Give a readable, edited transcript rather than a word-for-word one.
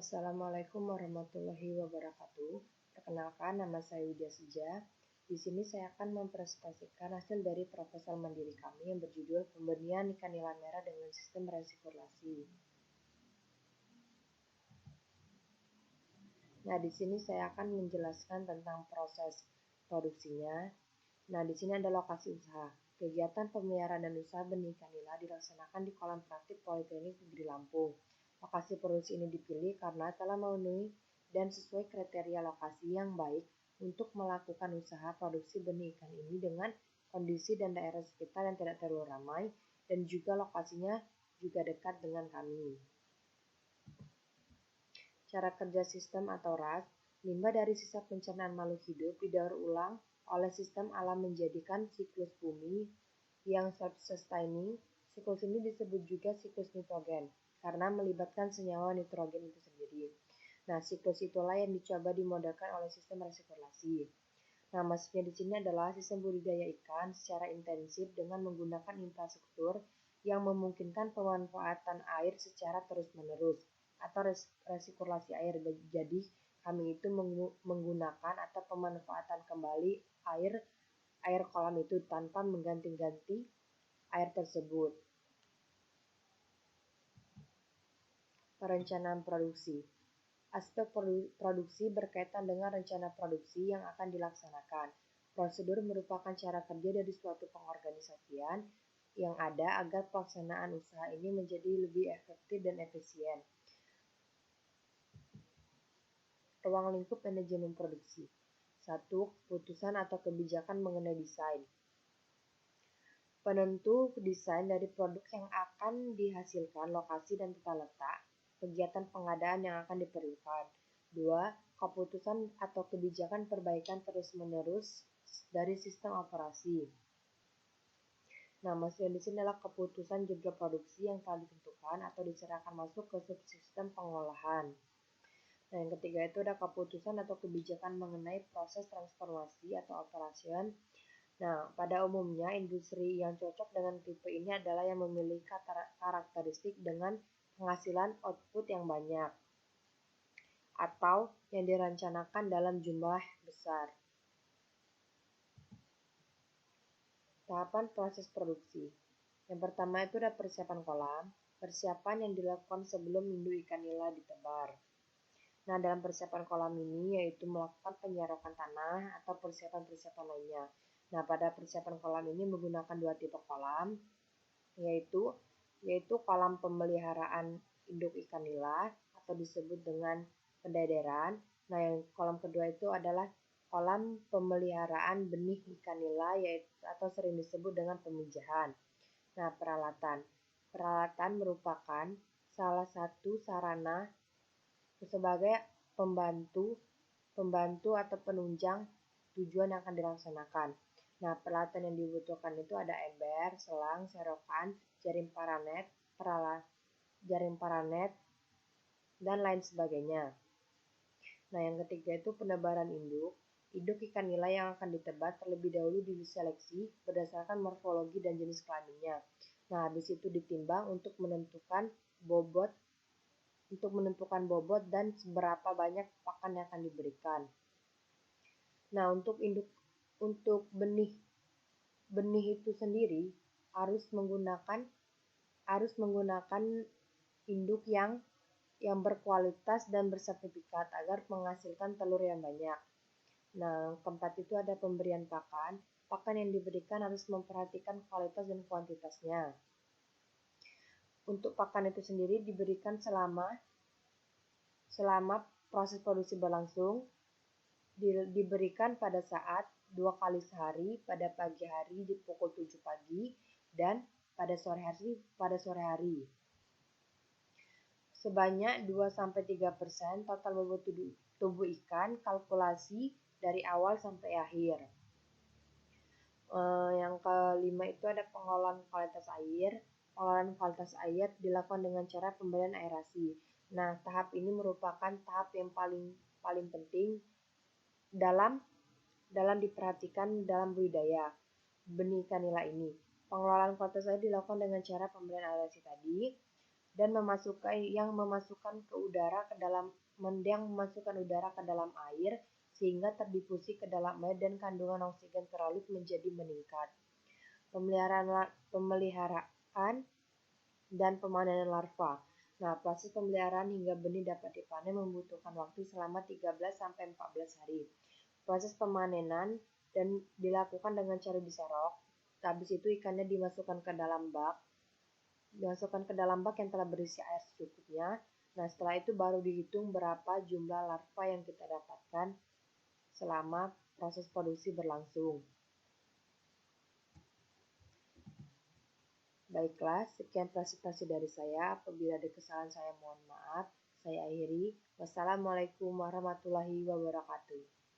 Assalamualaikum warahmatullahi wabarakatuh. Perkenalkan, nama saya Widya Suja. Di sini saya akan mempresentasikan hasil dari proposal mandiri kami yang berjudul Pembenihan ikan nila merah dengan sistem resikurlasi. Nah, di sini saya akan menjelaskan tentang proses produksinya. Nah, di sini ada lokasi usaha. Kegiatan pemeliharaan dan usaha benih ikan nila dilaksanakan di kolam praktik Politeknik Negeri Lampung. Lokasi produksi ini dipilih karena telah memenuhi dan sesuai kriteria lokasi yang baik untuk melakukan usaha produksi benih ikan ini dengan kondisi dan daerah sekitar yang tidak terlalu ramai dan juga lokasinya juga dekat dengan kami. Cara kerja sistem atau RAS, limbah dari sisa pencernaan makhluk hidup didaur ulang oleh sistem alam menjadikan siklus bumi yang self-sustaining. Siklus ini disebut juga siklus nitrogen karena melibatkan senyawa nitrogen itu sendiri. Nah, siklus itulah yang dicoba dimodelkan oleh sistem resikurlasi. Nah, maksudnya di sini adalah sistem budidaya ikan secara intensif dengan menggunakan infrastruktur yang memungkinkan pemanfaatan air secara terus-menerus atau resikurlasi air. Jadi, kami itu menggunakan atau pemanfaatan kembali air kolam itu tanpa mengganti-ganti air tersebut. Perencanaan produksi. Aspek produksi berkaitan dengan rencana produksi yang akan dilaksanakan. Prosedur merupakan cara kerja dari suatu pengorganisasian yang ada agar pelaksanaan usaha ini menjadi lebih efektif dan efisien. Ruang lingkup manajemen produksi. 1. Keputusan atau kebijakan mengenai desain. Penentu desain dari produk yang akan dihasilkan, lokasi dan tata letak, kegiatan pengadaan yang akan diperlukan. 2. Keputusan atau kebijakan perbaikan terus-menerus dari sistem operasi. Nah, maksudnya di sini adalah keputusan jadwal produksi yang telah ditentukan atau diserahkan masuk ke subsistem pengolahan. Nah, yang ketiga itu ada keputusan atau kebijakan mengenai proses transformasi atau operation. Nah, pada umumnya industri yang cocok dengan tipe ini adalah yang memiliki karakteristik dengan penghasilan output yang banyak atau yang direncanakan dalam jumlah besar. Tahapan proses produksi. Yang pertama itu ada persiapan kolam, persiapan yang dilakukan sebelum induk ikan nila ditebar. Nah, dalam persiapan kolam ini yaitu melakukan penyerapan tanah atau persiapan-persiapan lainnya. Nah, pada persiapan kolam ini menggunakan dua tipe kolam, yaitu kolam pemeliharaan induk ikan nila atau disebut dengan pendederan. Nah, yang kolam kedua itu adalah kolam pemeliharaan benih ikan nila atau sering disebut dengan pemijahan. Nah, peralatan merupakan salah satu sarana sebagai pembantu atau penunjang tujuan yang akan dilaksanakan. Nah, peralatan yang dibutuhkan itu ada ember, selang, serokan, jaring paranet, dan lain sebagainya. Nah, yang ketiga itu penebaran induk. Induk ikan nila yang akan ditebar terlebih dahulu diseleksi berdasarkan morfologi dan jenis kelaminnya. Nah, habis itu ditimbang untuk menentukan bobot dan seberapa banyak pakan yang akan diberikan. Nah, untuk benih itu sendiri harus menggunakan induk yang berkualitas dan bersertifikat agar menghasilkan telur yang banyak. Nah, keempat itu ada pemberian pakan. Pakan yang diberikan harus memperhatikan kualitas dan kuantitasnya. Untuk pakan itu sendiri diberikan selama proses produksi berlangsung, diberikan pada saat 2 kali sehari, pada pagi hari di pukul 7 pagi dan pada sore hari. Sebanyak 2-3% total bobot tubuh ikan, kalkulasi dari awal sampai akhir. Yang kelima itu ada pengolahan kualitas air. Pengolahan kualitas air dilakukan dengan cara pemberian aerasi. Nah, tahap ini merupakan tahap yang paling penting dalam diperhatikan dalam budidaya benih ikan nila ini. Pengelolaan kualitas air dilakukan dengan cara pemberian aerasi tadi. dan memasukkan udara ke dalam air sehingga terdifusi ke dalam air dan kandungan oksigen terlalu menjadi meningkat. Pemeliharaan dan pemanenan larva. Nah, proses pemeliharaan hingga benih dapat dipanen membutuhkan waktu selama 13-14 hari. Proses pemanenan dan dilakukan dengan cara diserok. Habis itu ikannya dimasukkan ke dalam bak yang telah berisi air secukupnya. Nah, setelah itu baru dihitung berapa jumlah larva yang kita dapatkan selama proses produksi berlangsung. Baiklah, sekian presentasi dari saya. Apabila ada kesalahan saya mohon maaf. Saya akhiri. Wassalamualaikum warahmatullahi wabarakatuh.